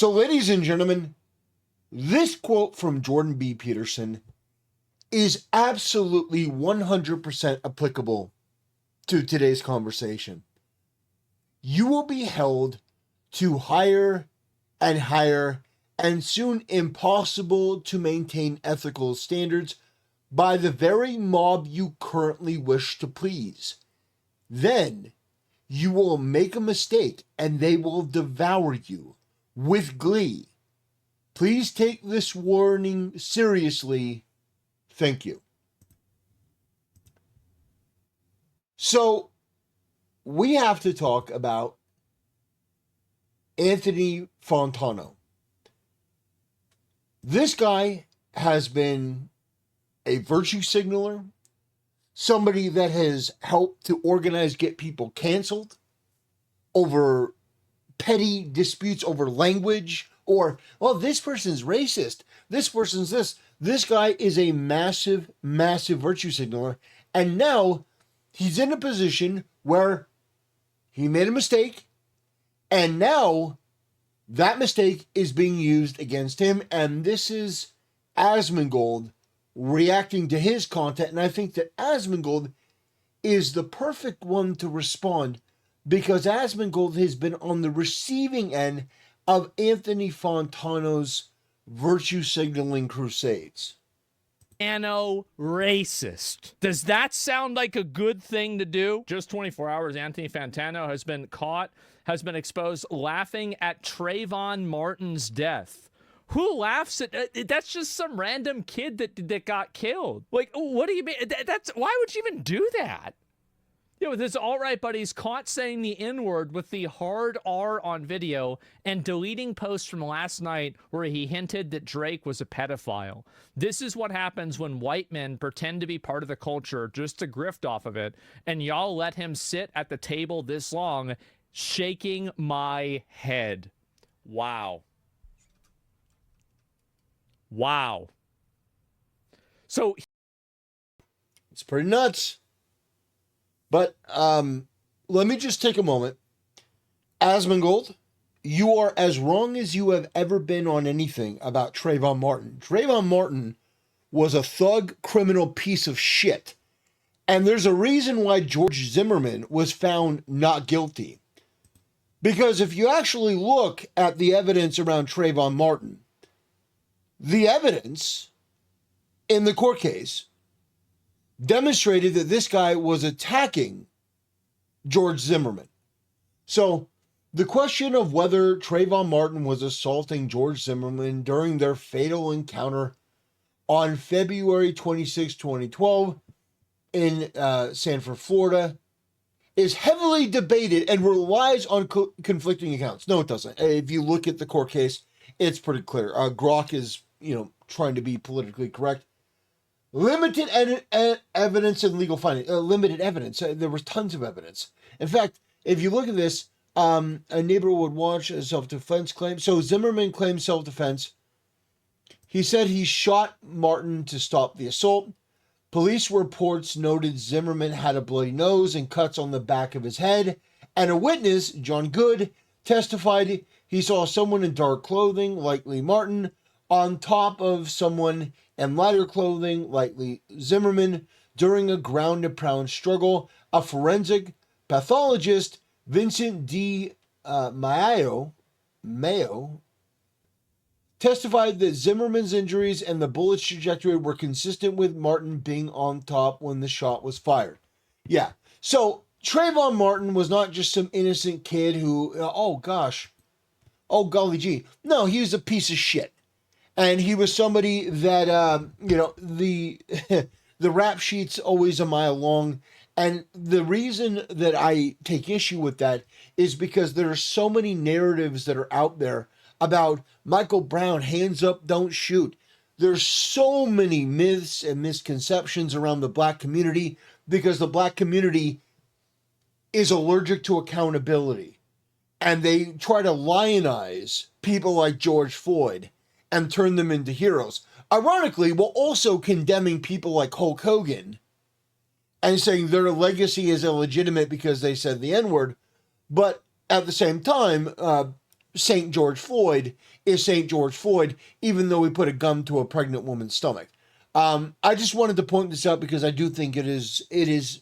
So, ladies and gentlemen, this quote from Jordan B. Peterson is absolutely 100% applicable to today's conversation. You will be held to higher and higher and soon impossible to maintain ethical standards by the very mob you currently wish to please. Then you will make a mistake and they will devour you with glee. Please take this warning seriously. Thank you. So, we have to talk about Anthony Fantano. This guy has been a virtue signaler, somebody that has helped to organize, get people canceled over petty disputes over language, or, well, this person's racist, this person's this. This guy is a massive, massive virtue signaler, and now he's in a position where he made a mistake, and now that mistake is being used against him, and this is Asmongold reacting to his content, and I think that Asmongold is the perfect one to respond because Asmongold has been on the receiving end of Anthony Fantano's virtue signaling crusades. Racist. Does that sound like a good thing to do? Just 24 hours, Anthony Fantano has been exposed laughing at Trayvon Martin's death. Who laughs at that's just some random kid that got killed. Like, what do you mean? Why would you even do that? You know, this alt-right buddy's caught saying the N-word with the hard R on video and deleting posts from last night where he hinted that Drake was a pedophile. This is what happens when white men pretend to be part of the culture just to grift off of it, and y'all let him sit at the table this long, shaking my head. Wow. Wow. So it's pretty nuts. But let me just take a moment. Asmongold, you are as wrong as you have ever been on anything about Trayvon Martin. Trayvon Martin was a thug, criminal piece of shit. And there's a reason why George Zimmerman was found not guilty. Because if you actually look at the evidence around Trayvon Martin, the evidence in the court case demonstrated that this guy was attacking George Zimmerman. So the question of whether Trayvon Martin was assaulting George Zimmerman during their fatal encounter on February 26, 2012 in Sanford, Florida, is heavily debated and relies on conflicting accounts. No, it doesn't. If you look at the court case, it's pretty clear. Grok is, trying to be politically correct. Limited evidence and legal finding. Limited evidence. There was tons of evidence. In fact, if you look at this, a neighbor would watch a self-defense claim. So Zimmerman claimed self-defense. He said he shot Martin to stop the assault. Police reports noted Zimmerman had a bloody nose and cuts on the back of his head. And a witness, John Good, testified he saw someone in dark clothing, likely Martin, on top of someone in lighter clothing, likely Zimmerman, during a ground and pound struggle. A forensic pathologist, Vincent D. Mayo, testified that Zimmerman's injuries and the bullet's trajectory were consistent with Martin being on top when the shot was fired. Yeah, so Trayvon Martin was not just some innocent kid who, oh golly gee. No, he was a piece of shit. And he was somebody that, the rap sheet's always a mile long. And the reason that I take issue with that is because there are so many narratives that are out there about Michael Brown, hands up, don't shoot. There's so many myths and misconceptions around the black community because the black community is allergic to accountability. And they try to lionize people like George Floyd and turn them into heroes. Ironically, while also condemning people like Hulk Hogan and saying their legacy is illegitimate because they said the N-word. But at the same time, St. George Floyd is St. George Floyd, even though he put a gun to a pregnant woman's stomach. I just wanted to point this out because I do think it is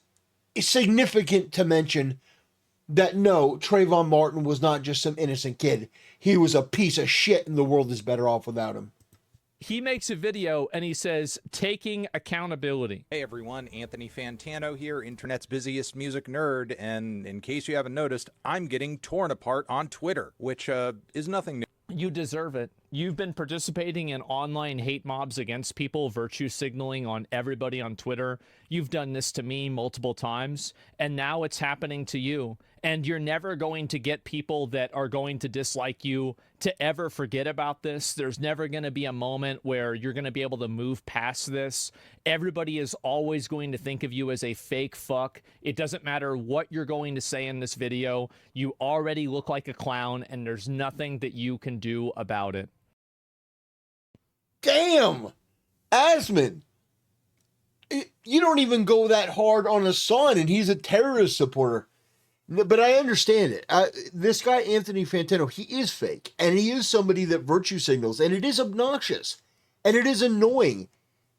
significant to mention that no, Trayvon Martin was not just some innocent kid. He was a piece of shit, and the world is better off without him. He makes a video and he says, taking accountability. Hey everyone, Anthony Fantano here, internet's busiest music nerd, and in case you haven't noticed, I'm getting torn apart on Twitter, which is nothing new. You deserve it. You've been participating in online hate mobs against people, virtue signaling on everybody on Twitter. You've done this to me multiple times, and now it's happening to you. And you're never going to get people that are going to dislike you to ever forget about this. There's never going to be a moment where you're going to be able to move past this. Everybody is always going to think of you as a fake fuck. It doesn't matter what you're going to say in this video. You already look like a clown, and there's nothing that you can do about it. Damn! Asmon! You don't even go that hard on a son, and he's a terrorist supporter. But I understand it. This guy, Anthony Fantano, he is fake. And he is somebody that virtue signals. And it is obnoxious. And it is annoying.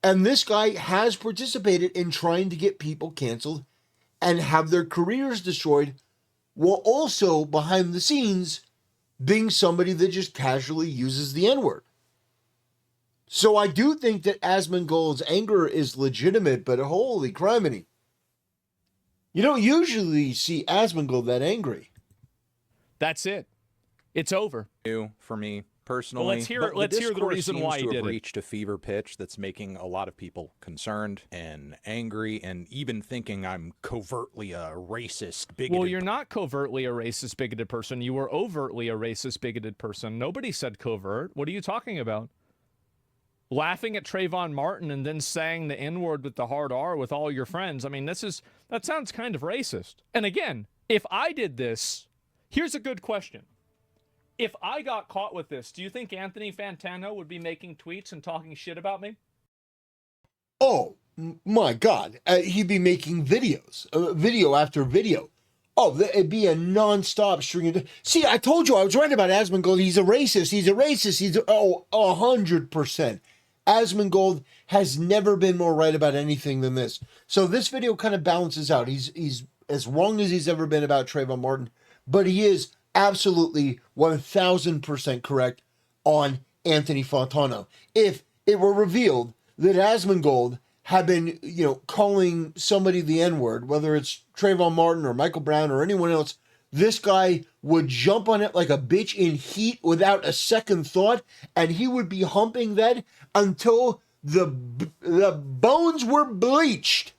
And this guy has participated in trying to get people canceled and have their careers destroyed, while also, behind the scenes, being somebody that just casually uses the N-word. So I do think that Asmongold's anger is legitimate, but holy criminy. You don't usually see Asmongold that angry. That's it. It's over. For me personally, well, let's hear the reason why he did it. Reached a fever pitch that's making a lot of people concerned and angry, and even thinking I'm covertly a racist, bigoted. Well, you're not covertly a racist, bigoted person. You were overtly a racist, bigoted person. Nobody said covert. What are you talking about? Laughing at Trayvon Martin and then saying the N-word with the hard R with all your friends. I mean, that sounds kind of racist. And again, if I did this, here's a good question. If I got caught with this, do you think Anthony Fantano would be making tweets and talking shit about me? Oh, my God. He'd be making videos, video after video. Oh, it'd be a nonstop string of... See, I told you I was right about Asmongold. He's a racist. He's a racist. 100%. Asmongold has never been more right about anything than this. So this video kind of balances out. He's as wrong as he's ever been about Trayvon Martin, but he is absolutely 1,000% correct on Anthony Fantano. If it were revealed that Asmongold had been, calling somebody the N-word, whether it's Trayvon Martin or Michael Brown or anyone else, this guy would jump on it like a bitch in heat without a second thought, and he would be humping that until the bones were bleached.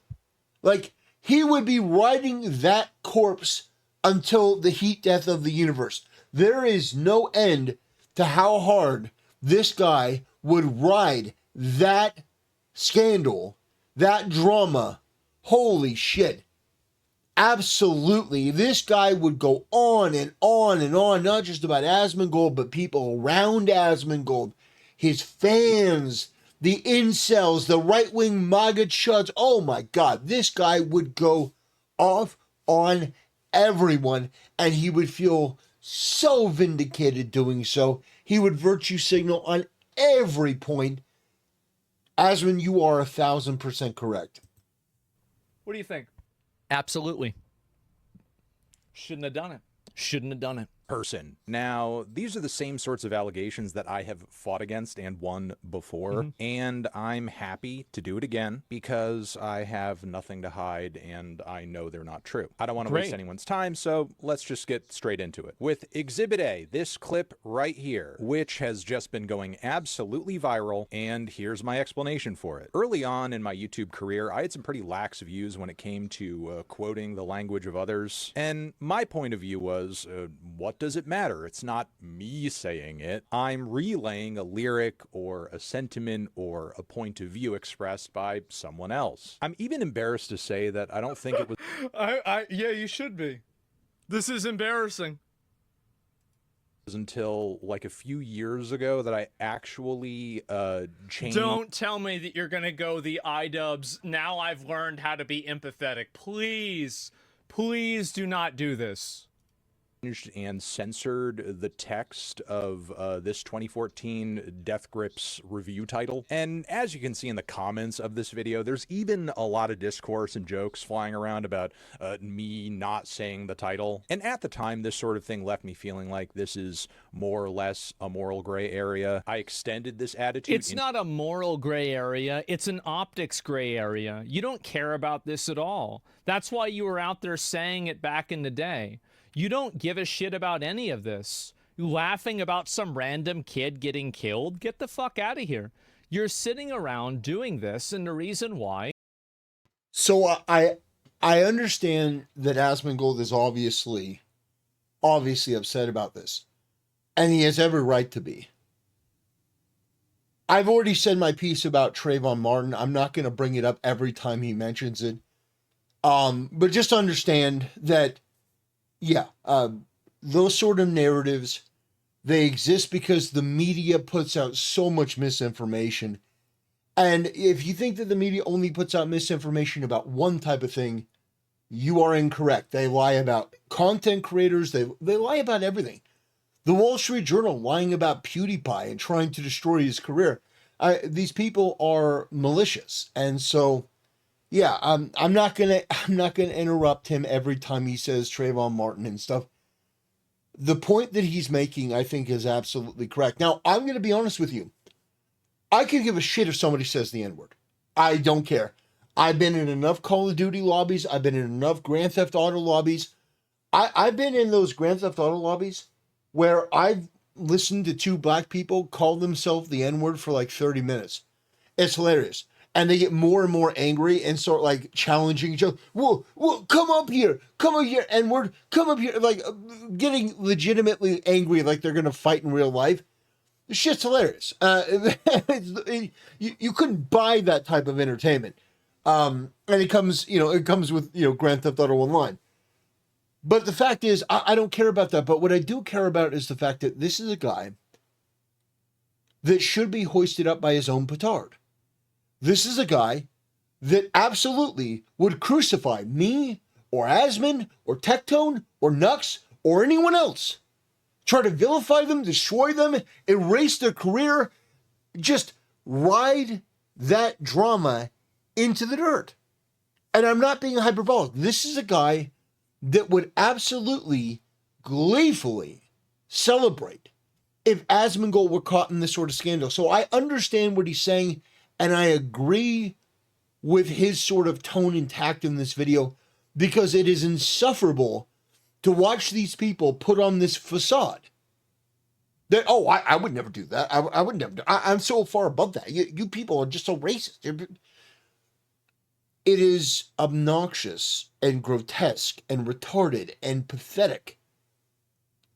Like, he would be riding that corpse until the heat death of the universe. There is no end to how hard this guy would ride that scandal, that drama. Holy shit. Absolutely. This guy would go on and on and on, not just about Asmongold, but people around Asmongold, his fans, the incels, the right-wing MAGA chuds. Oh my God, this guy would go off on everyone, and he would feel so vindicated doing so. He would virtue signal on every point. Asmon, you are 1,000% correct. What do you think? Absolutely. Shouldn't have done it. Shouldn't have done it. Person. Now, these are the same sorts of allegations that I have fought against and won before, and I'm happy to do it again because I have nothing to hide and I know they're not true. I don't want to waste anyone's time, so let's just get straight into it. With Exhibit A, this clip right here, which has just been going absolutely viral, and here's my explanation for it. Early on in my YouTube career, I had some pretty lax views when it came to quoting the language of others, and my point of view was, what does it matter? It's not me saying it. I'm relaying a lyric or a sentiment or a point of view expressed by someone else. I'm even embarrassed to say that I don't think it was... Yeah, you should be. This is embarrassing. Until like a few years ago that I actually changed. Don't tell me that you're gonna go the iDubbbz. Now I've learned how to be empathetic. Please, please do not do this. and censored the text of this 2014 Death Grips review title. And as you can see in the comments of this video, there's even a lot of discourse and jokes flying around about me not saying the title. And at the time, this sort of thing left me feeling like this is more or less a moral gray area. I extended this attitude. It's not a moral gray area. It's an optics gray area. You don't care about this at all. That's why you were out there saying it back in the day. You don't give a shit about any of this. You laughing about some random kid getting killed? Get the fuck out of here. You're sitting around doing this, and the reason why... So I understand that Asmongold is obviously upset about this. And he has every right to be. I've already said my piece about Trayvon Martin. I'm not going to bring it up every time he mentions it. But just understand that, yeah, those sort of narratives, they exist because the media puts out so much misinformation. And if you think that the media only puts out misinformation about one type of thing, you are incorrect. They lie about content creators. They lie about everything. The Wall Street Journal lying about PewDiePie and trying to destroy his career. These people are malicious. And so, yeah, I'm not gonna interrupt him every time he says Trayvon Martin and stuff. The point that he's making, I think, is absolutely correct. Now, I'm gonna be honest with you. I could give a shit if somebody says the N-word. I don't care. I've been in enough Call of Duty lobbies. I've been in enough Grand Theft Auto lobbies. I've been in those Grand Theft Auto lobbies where I've listened to two black people call themselves the N-word for like 30 minutes. It's hilarious. And they get more and more angry and start like challenging each other. Whoa, come up here, N-word, come up here. Like getting legitimately angry like they're going to fight in real life. This shit's hilarious. You couldn't buy that type of entertainment. And it comes with, Grand Theft Auto Online. But the fact is, I don't care about that. But what I do care about is the fact that this is a guy that should be hoisted up by his own petard. This is a guy that absolutely would crucify me or Asmon or Tectone or Nux or anyone else. Try to vilify them, destroy them, erase their career, just ride that drama into the dirt. And I'm not being hyperbolic. This is a guy that would absolutely, gleefully celebrate if Asmongold were caught in this sort of scandal. So I understand what he's saying, and I agree with his sort of tone and tact in this video, because it is insufferable to watch these people put on this facade. That, I would never do that. I would never do. I'm so far above that. You people are just so racist. It is obnoxious and grotesque and retarded and pathetic.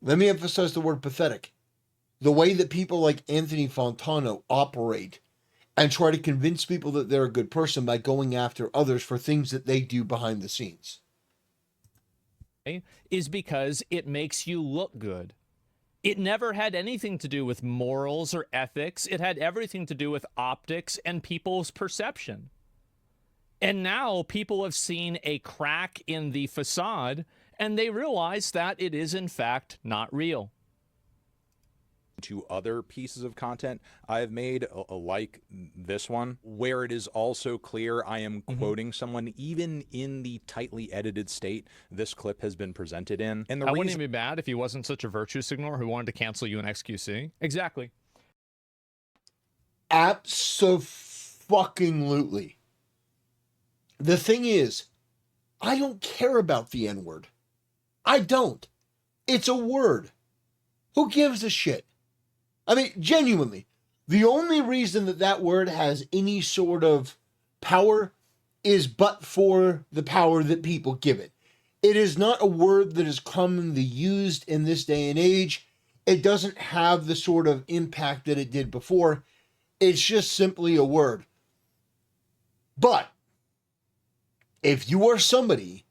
Let me emphasize the word pathetic. The way that people like Anthony Fantano operate and try to convince people that they're a good person by going after others for things that they do behind the scenes. Is because it makes you look good. It never had anything to do with morals or ethics. It had everything to do with optics and people's perception. And now people have seen a crack in the facade, and they realize that it is, in fact, not real. To other pieces of content I have made, like this one, where it is also clear I am quoting someone, even in the tightly edited state this clip has been presented in. And I wouldn't even be mad if he wasn't such a virtue signaler who wanted to cancel you in XQC. Exactly. Abso-fucking-lutely. The thing is, I don't care about the N-word. I don't. It's a word. Who gives a shit? I mean, genuinely, the only reason that word has any sort of power is but for the power that people give it. It is not a word that is commonly used in this day and age. It doesn't have the sort of impact that it did before. It's just simply a word. But if you are somebody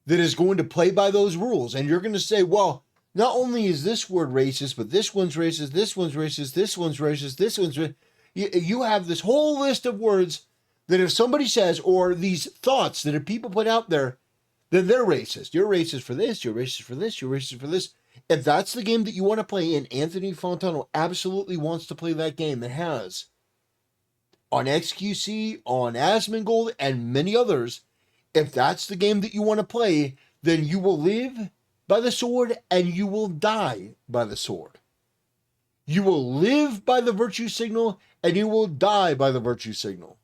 that is going to play by those rules and you're going to say, well, not only is this word racist, but this one's racist, this one's racist, this one's racist, this one's racist. You have this whole list of words that if somebody says, or these thoughts that if people put out there, then they're racist. You're racist for this, you're racist for this, you're racist for this. If that's the game that you want to play, and Anthony Fantano absolutely wants to play that game and has on XQC, on Asmongold, and many others, if that's the game that you want to play, then you will live by the sword and you will die by the sword. You will live by the virtue signal and you will die by the virtue signal.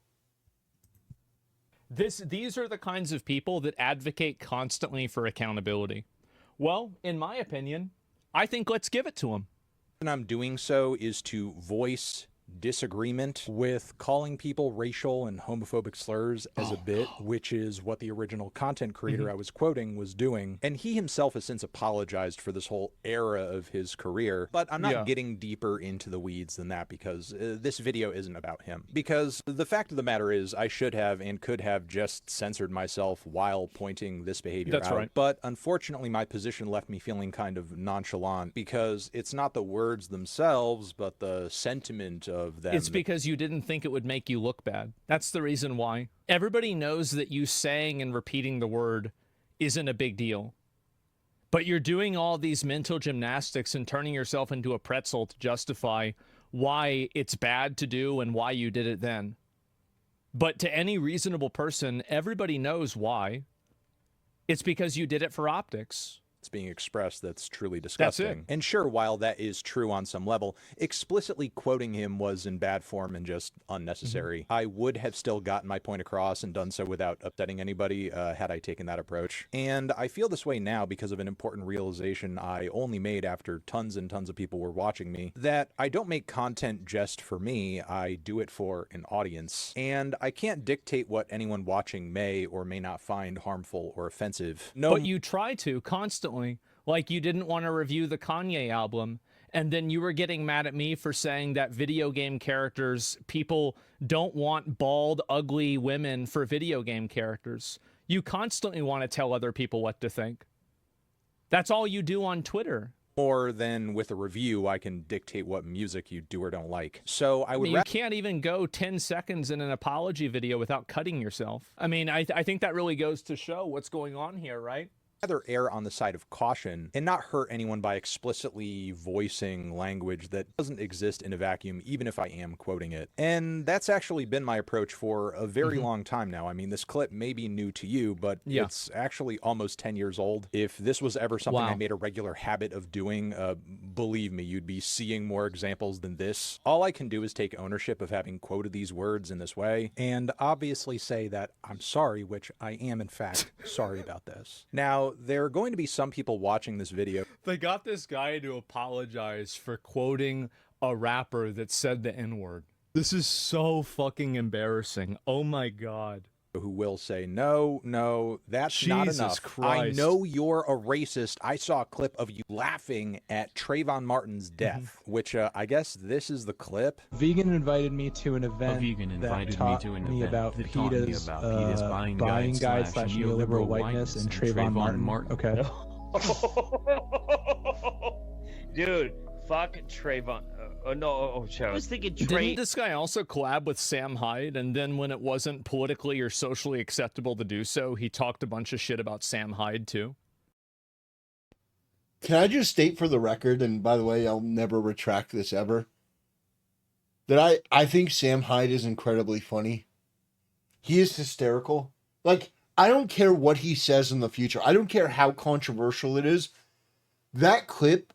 These are the kinds of people that advocate constantly for accountability. Well, in my opinion, I think let's give it to them. And I'm doing so is to voice disagreement with calling people racial and homophobic slurs as a bit, which is what the original content creator I was quoting was doing. And he himself has since apologized for this whole era of his career. But I'm not getting deeper into the weeds than that because this video isn't about him. Because the fact of the matter is I should have and could have just censored myself while pointing this behavior out. Right. But unfortunately, my position left me feeling kind of nonchalant because it's not the words themselves, but the sentiment of them. It's because you didn't think it would make you look bad. That's the reason why. Everybody knows that you saying and repeating the word isn't a big deal. But you're doing all these mental gymnastics and turning yourself into a pretzel to justify why it's bad to do and why you did it then. But to any reasonable person, everybody knows why. It's because you did it for optics. Being expressed that's truly disgusting. That's it. And sure, while that is true on some level, explicitly quoting him was in bad form and just unnecessary. I would have still gotten my point across and done so without upsetting anybody had I taken that approach. And I feel this way now because of an important realization I only made after tons and tons of people were watching me, that I don't make content just for me, I do it for an audience. And I can't dictate what anyone watching may or may not find harmful or offensive. No, But you try to constantly. Like you didn't want to review the Kanye album, and then you were getting mad at me for saying that video game characters, people don't want bald, ugly women for video game characters. You constantly want to tell other people what to think. That's all you do on Twitter. more than with a review, I can dictate what music you do or don't like. So I would You can't even go 10 seconds in an apology video without cutting yourself. I mean, I think that really goes to show what's going on here, right? rather err on the side of caution and not hurt anyone by explicitly voicing language that doesn't exist in a vacuum, even if I am quoting it. And that's actually been my approach for a very long time now. I mean, this clip may be new to you, but it's actually almost 10 years old. If this was ever something I made a regular habit of doing, believe me, you'd be seeing more examples than this. All I can do is take ownership of having quoted these words in this way, and obviously say that I'm sorry, which I am in fact sorry about this. Now, there are going to be some people watching this video. They got this guy to apologize for quoting a rapper that said the N-word. This is so fucking embarrassing. Oh my God. Who will say, no, that's not Jesus enough. Christ. I know you're a racist. I saw a clip of you laughing at Trayvon Martin's death, which I guess this is the clip. Vegan invited me to an event that taught me about PETA's buying guide slash neoliberal whiteness and Trayvon Martin. Okay. Dude, fuck Trayvon. I was thinking Didn't this guy also collab with Sam Hyde, and then when it wasn't politically or socially acceptable to do so, he talked a bunch of shit about Sam Hyde too? Can I just state for the record, and by the way, I'll never retract this ever, that I think Sam Hyde is incredibly funny. He is hysterical. Like, I don't care what he says in the future. I don't care how controversial it is. That clip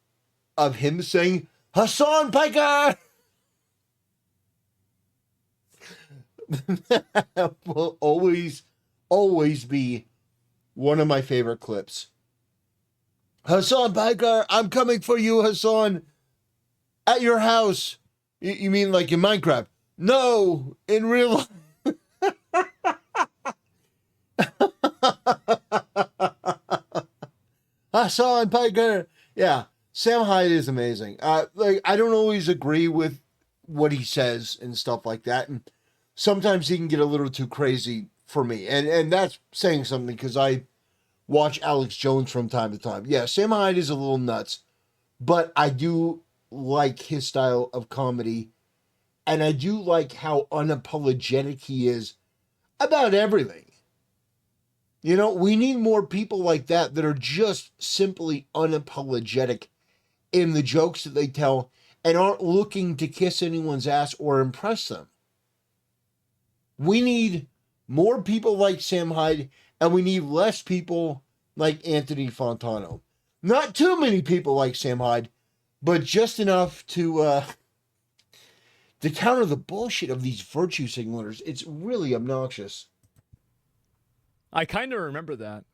of him saying, Hassan Piker will always be one of my favorite clips. Hassan Piker, I'm coming for you, Hassan. At your house. You mean like in Minecraft? No, in real life. Hassan Piker. Yeah. Sam Hyde is amazing. Like, I don't always agree with what he says and stuff like that, and sometimes he can get a little too crazy for me, and that's saying something because I watch Alex Jones from time to time. Yeah, Sam Hyde is a little nuts, but I do like his style of comedy, and I do like how unapologetic he is about everything. You know, we need more people like that that are just simply unapologetic in the jokes that they tell and aren't looking to kiss anyone's ass or impress them. We need more people like Sam Hyde, and we need less people like Anthony Fantano. Not too many people like Sam Hyde, but just enough to counter the bullshit of these virtue signalers. It's really obnoxious. I kind of remember that.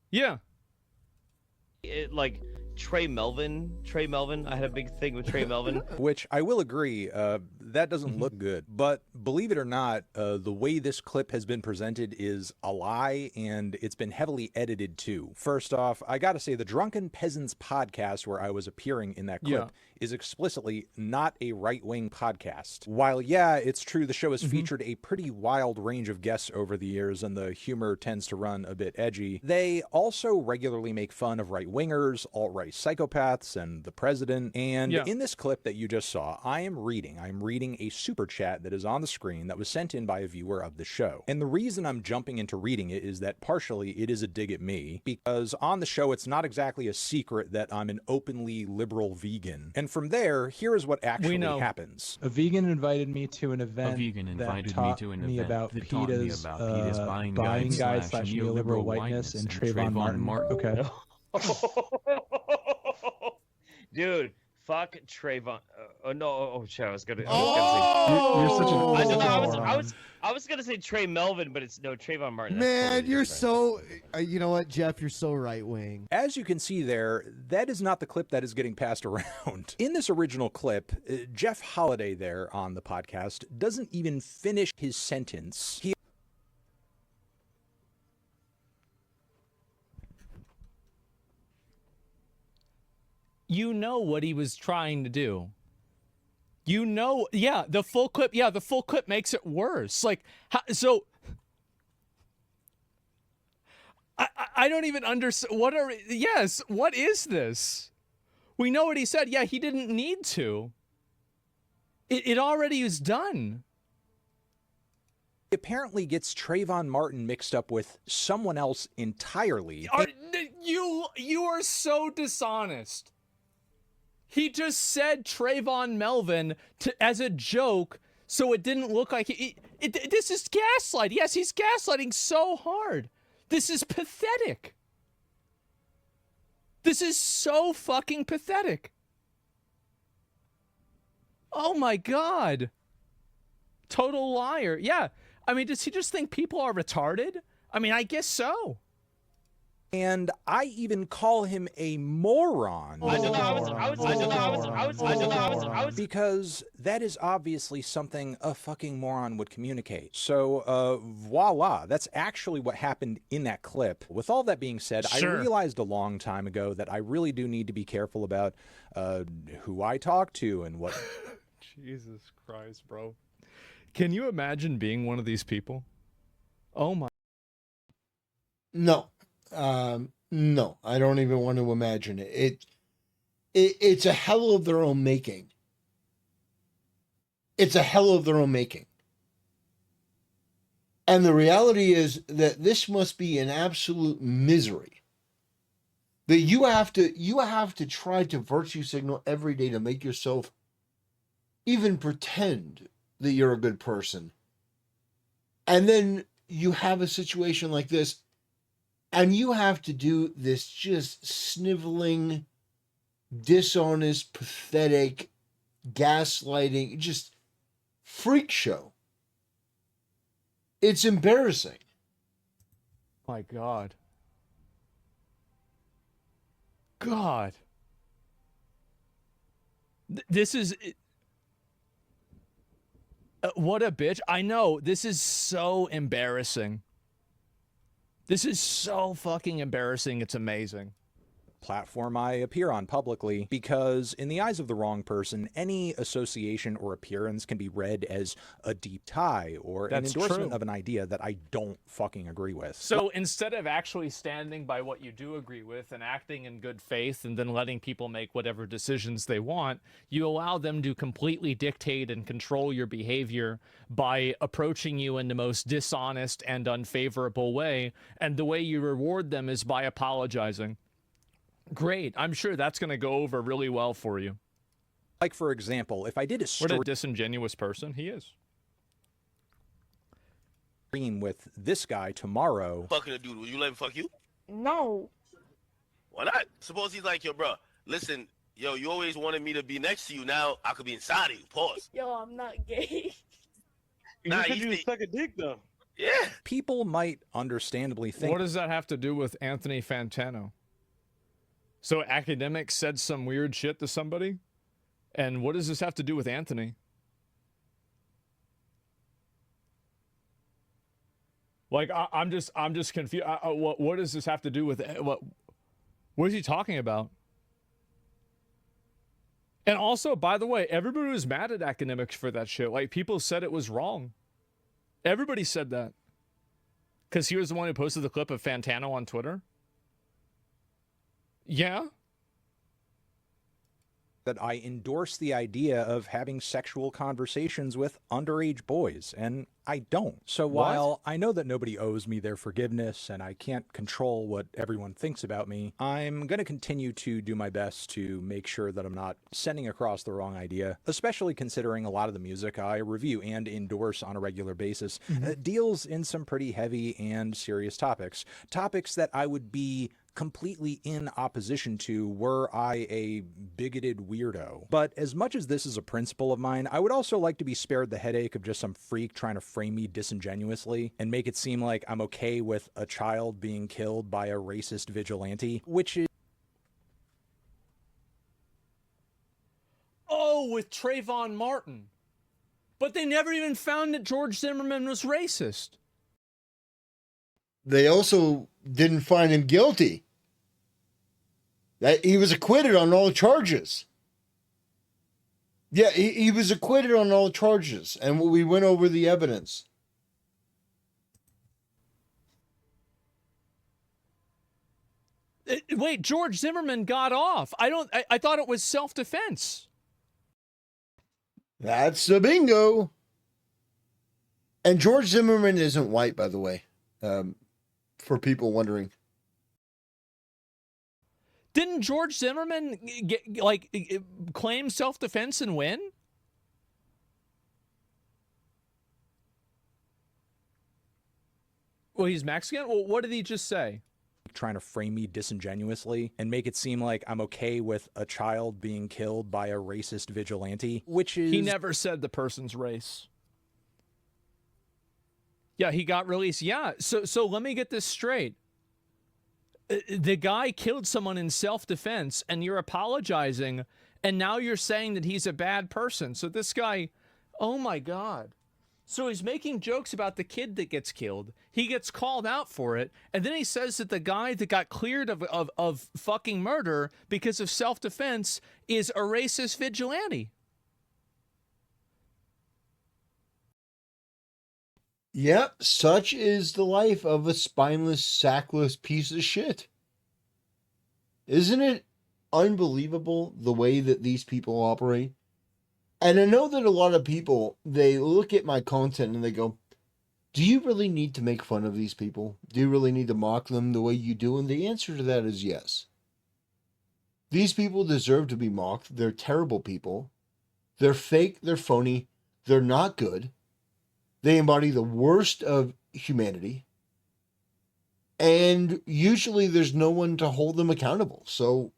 Yeah. Like Trey Melvin. I had a big thing with Trey Melvin. Which I will agree, that doesn't look good. But believe it or not, the way this clip has been presented is a lie, and it's been heavily edited too. First off, I gotta say, the Drunken Peasants podcast where I was appearing in that clip is explicitly not a right-wing podcast. While, yeah, it's true the show has featured a pretty wild range of guests over the years, and the humor tends to run a bit edgy, they also regularly make fun of right-wingers, alt-right psychopaths, and the president. And in this clip that you just saw, I'm reading a super chat that is on the screen that was sent in by a viewer of the show. And the reason I'm jumping into reading it is that partially it is a dig at me, because on the show it's not exactly a secret that I'm an openly liberal vegan. And from there, here is what actually happens. A vegan invited me to an event that taught me about PETA's buying guide / neoliberal whiteness and Trayvon Martin. Okay. Dude, fuck Trayvon. Shit, I was gonna. You're such an. I was gonna say Trey Melvin, but it's no Trayvon Martin. Man, totally you're different. so. You know what, Jeff? You're so right wing. As you can see there, that is not the clip that is getting passed around. In this original clip, Jeff Holiday there on the podcast doesn't even finish his sentence. You know what he was trying to do. You know, the full clip makes it worse. Like, so I don't even understand. What is this? We know what he said. Yeah, he didn't need to. It already is done. He apparently gets Trayvon Martin mixed up with someone else entirely. You are so dishonest. He just said Trayvon Melvin as a joke, so it didn't look like this is gaslighting. Yes, he's gaslighting so hard. This is pathetic. This is so fucking pathetic. Oh my God. Total liar. Yeah. I mean, does he just think people are retarded? I mean, I guess so. And I even call him a moron. Because that is obviously something a fucking moron would communicate. So, voila, that's actually what happened in that clip. With all that being said, Sure. I realized a long time ago that I really do need to be careful about who I talk to and what... Jesus Christ, bro. Can you imagine being one of these people? Oh my... No. No, I don't even want to imagine it. It's a hell of their own making. It's a hell of their own making. And the reality is that this must be an absolute misery. That you have to try to virtue signal every day to make yourself even pretend that you're a good person. And then you have a situation like this, and you have to do this just sniveling, dishonest, pathetic, gaslighting, just freak show. It's embarrassing. My God. God. This is... what a bitch. I know. This is so embarrassing. This is so fucking embarrassing. It's amazing. platform I appear on publicly, because in the eyes of the wrong person, any association or appearance can be read as a deep tie or an endorsement of an idea that I don't fucking agree with. So instead of actually standing by what you do agree with and acting in good faith and then letting people make whatever decisions they want, you allow them to completely dictate and control your behavior by approaching you in the most dishonest and unfavorable way, and the way you reward them is by apologizing. Great. I'm sure that's going to go over really well for you. Like, for example, if I did a What a disingenuous person he is. Stream with this guy tomorrow. Fucking a dude, will you let him fuck you? No. Why not? Suppose he's like, yo, bro, listen, yo, you always wanted me to be next to you. Now I could be inside of you. Pause. Yo, I'm not gay. Nah, you said you suck a dick, though. Yeah. People might understandably think... What does that have to do with Anthony Fantano? So academics said some weird shit to somebody? And what does this have to do with Anthony? Like, I'm just confused. What does this have to do with what is he talking about? And also, by the way, everybody was mad at academics for that shit. Like, people said it was wrong. Everybody said that. Because he was the one who posted the clip of Fantano on Twitter. Yeah. That I endorse the idea of having sexual conversations with underage boys, and I don't. So while I know that nobody owes me their forgiveness and I can't control what everyone thinks about me, I'm going to continue to do my best to make sure that I'm not sending across the wrong idea, especially considering a lot of the music I review and endorse on a regular basis deals in some pretty heavy and serious topics. Topics that I would be completely in opposition to were I a bigoted weirdo. But as much as this is a principle of mine, I would also like to be spared the headache of just some freak trying to frame me disingenuously and make it seem like I'm okay with a child being killed by a racist vigilante, which is... Oh, with Trayvon Martin. But they never even found that George Zimmerman was racist. They also didn't find him guilty. That he was acquitted on all charges. Yeah, he was acquitted on all charges, and we went over the evidence. Wait, George Zimmerman got off. I thought it was self-defense. That's the bingo. And George Zimmerman isn't white, by the way, for people wondering. Didn't George Zimmerman claim self-defense and win? Well, he's Mexican? Well, what did he just say? Trying to frame me disingenuously and make it seem like I'm okay with a child being killed by a racist vigilante, which is... He never said the person's race. Yeah, he got released. Yeah, so let me get this straight. The guy killed someone in self-defense, and you're apologizing, and now you're saying that he's a bad person. So this guy, oh my God. So he's making jokes about the kid that gets killed. He gets called out for it, and then he says that the guy that got cleared of fucking murder because of self-defense is a racist vigilante. Yep, such is the life of a spineless, sackless piece of shit. Isn't it unbelievable the way that these people operate? And I know that a lot of people, they look at my content and they go, do you really need to make fun of these people? Do you really need to mock them the way you do? And the answer to that is yes. These people deserve to be mocked. They're terrible people. They're fake. They're phony. They're not good. They embody the worst of humanity. And usually there's no one to hold them accountable. So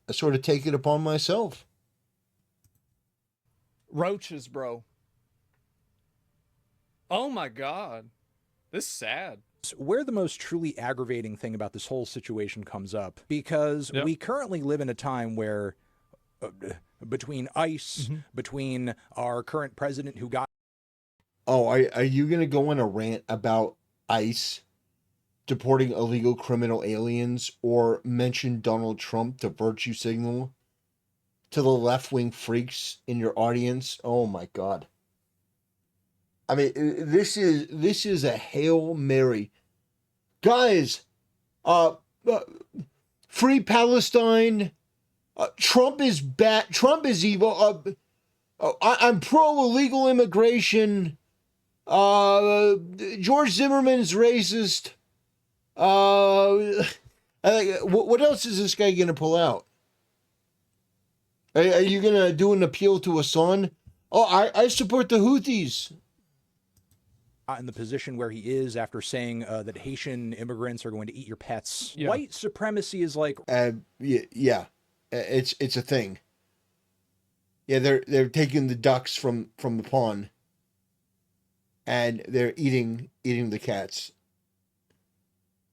I sort of take it upon myself. Roaches, bro. Oh my God. This is sad. Where the most truly aggravating thing about this whole situation comes up, because we currently live in a time where between ICE, between our current president who got... Oh, are you going to go on a rant about ICE? deporting illegal criminal aliens or mention Donald Trump to virtue signal to the left-wing freaks in your audience. Oh my God. I mean, this is a Hail Mary. Guys, free Palestine. Trump is bad. Trump is evil. I'm pro illegal immigration. George Zimmerman's racist. What else is this guy gonna pull out? Are you gonna do an appeal to Hassan? Oh, I support the Houthis. In the position where he is after saying that Haitian immigrants are going to eat your pets. Yeah. White supremacy is like... Yeah. It's a thing. Yeah, they're taking the ducks from the pond, and they're eating the cats.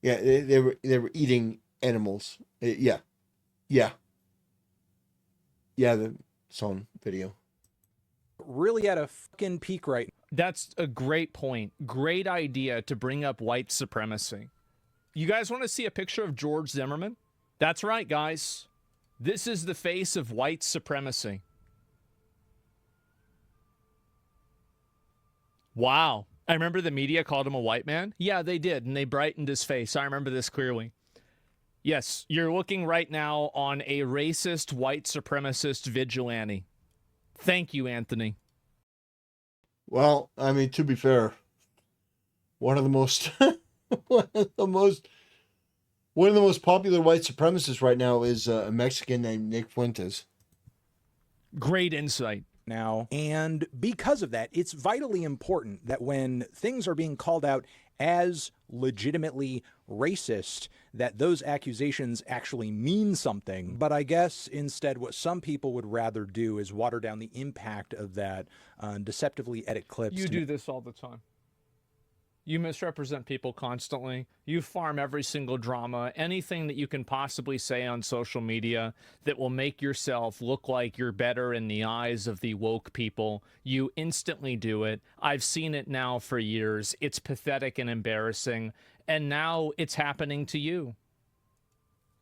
Yeah, they were eating animals. Yeah. The song video. Really at a fucking peak right now. That's a great point. Great idea to bring up white supremacy. You guys want to see a picture of George Zimmerman? That's right, guys. This is the face of white supremacy. Wow. I remember the media called him a white man. Yeah, they did, and they brightened his face. I remember this clearly. Yes, you're looking right now on a racist, white supremacist vigilante. Thank you, Anthony. Well, I mean, to be fair, one of the most popular white supremacists right now is a Mexican named Nick Fuentes. Great insight. Now, and because of that, it's vitally important that when things are being called out as legitimately racist, that those accusations actually mean something. But I guess instead what some people would rather do is water down the impact of that, deceptively edit clips. You do this all the time. You misrepresent people constantly. You farm every single drama, anything that you can possibly say on social media that will make yourself look like you're better in the eyes of the woke people. You instantly do it. I've seen it now for years. It's pathetic and embarrassing. And now it's happening to you.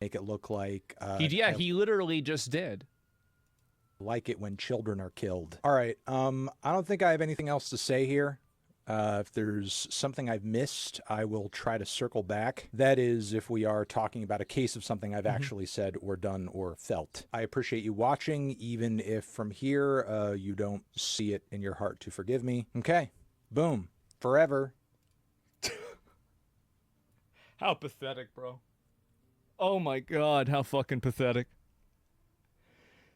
Make it look like... he literally just did. Like it when children are killed. All right, I don't think I have anything else to say here. If there's something I've missed, I will try to circle back. That is, if we are talking about a case of something I've actually said or done or felt. I appreciate you watching, even if from here you don't see it in your heart to forgive me. Okay, boom, forever. How pathetic, bro. Oh my God, how fucking pathetic.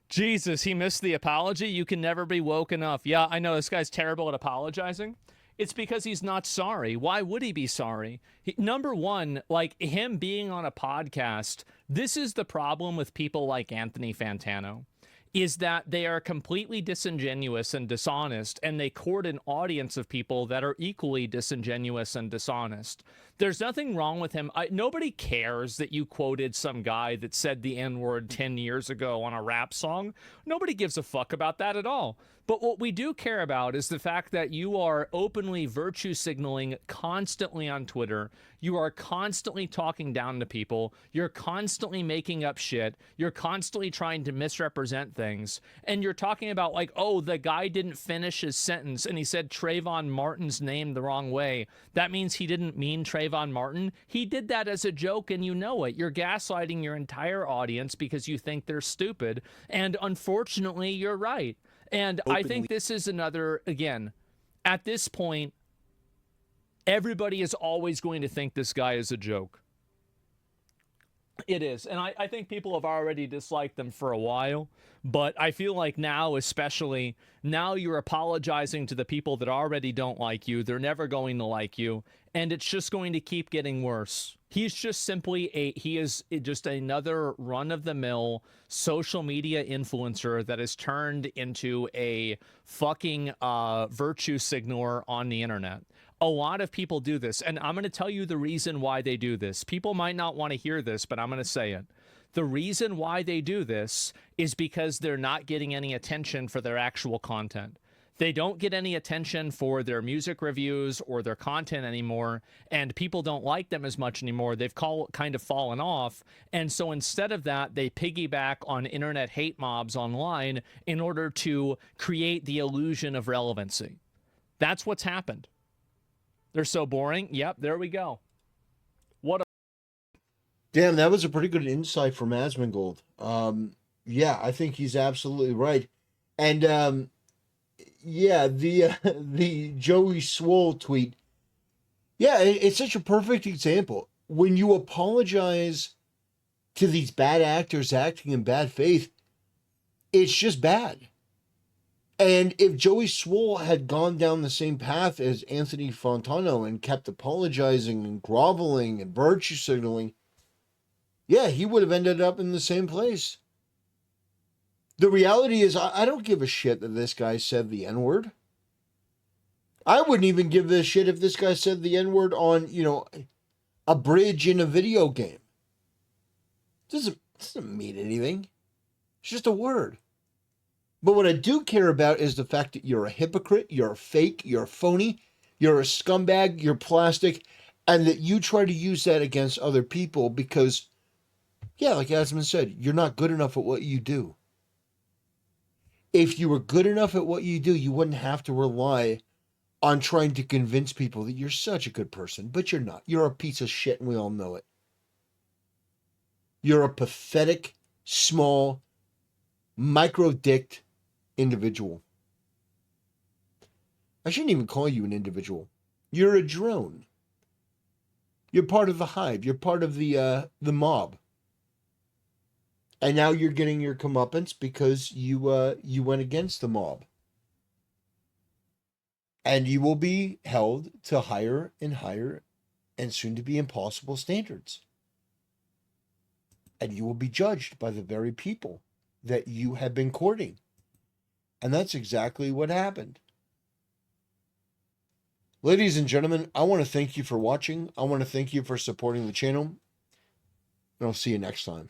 Jesus, he missed the apology? You can never be woke enough. Yeah, I know, this guy's terrible at apologizing. It's because he's not sorry. Why would he be sorry? Number one, like him being on a podcast, this is the problem with people like Anthony Fantano, is that they are completely disingenuous and dishonest, and they court an audience of people that are equally disingenuous and dishonest. There's nothing wrong with him. Nobody cares that you quoted some guy that said the N-word 10 years ago on a rap song. Nobody gives a fuck about that at all. But what we do care about is the fact that you are openly virtue signaling constantly on Twitter. You are constantly talking down to people. You're constantly making up shit. You're constantly trying to misrepresent things. And you're talking about like, oh, the guy didn't finish his sentence and he said Trayvon Martin's name the wrong way. That means he didn't mean Trayvon Martin. He did that as a joke and you know it. You're gaslighting your entire audience because you think they're stupid. And unfortunately, you're right. And I think this is another, again, at this point, everybody is always going to think this guy is a joke. It is. And I think people have already disliked them for a while. But I feel like now, especially, now you're apologizing to the people that already don't like you. They're never going to like you. And it's just going to keep getting worse. He's just simply he is just another run-of-the-mill social media influencer that has turned into a fucking virtue signaler on the internet. A lot of people do this, and I'm going to tell you the reason why they do this. People might not want to hear this, but I'm going to say it. The reason why they do this is because they're not getting any attention for their actual content. They don't get any attention for their music reviews or their content anymore, and people don't like them as much anymore. They've kind of fallen off, and so instead of that, they piggyback on internet hate mobs online in order to create the illusion of relevancy. That's what's happened. They're so boring. Yep, there we go. Damn, that was a pretty good insight from Asmongold. Yeah, I think he's absolutely right. And yeah, the Joey Swole tweet. Yeah, it's such a perfect example. When you apologize to these bad actors acting in bad faith, it's just bad. And if Joey Swole had gone down the same path as Anthony Fantano and kept apologizing and groveling and virtue signaling, yeah, he would have ended up in the same place. The reality is, I don't give a shit that this guy said the N-word. I wouldn't even give this shit if this guy said the N-word on, a bridge in a video game. It doesn't mean anything. It's just a word. But what I do care about is the fact that you're a hypocrite, you're a fake, you're a phony, you're a scumbag, you're plastic, and that you try to use that against other people because, yeah, like Asman said, you're not good enough at what you do. If you were good enough at what you do, you wouldn't have to rely on trying to convince people that you're such a good person, but you're not. You're a piece of shit, and we all know it. You're a pathetic, small, micro-dicked individual. I shouldn't even call you an individual. You're a drone. You're part of the hive. You're part of the mob. And now you're getting your comeuppance because you went against the mob. And you will be held to higher and higher and soon to be impossible standards. And you will be judged by the very people that you have been courting. And that's exactly what happened. Ladies and gentlemen, I want to thank you for watching. I want to thank you for supporting the channel. And I'll see you next time.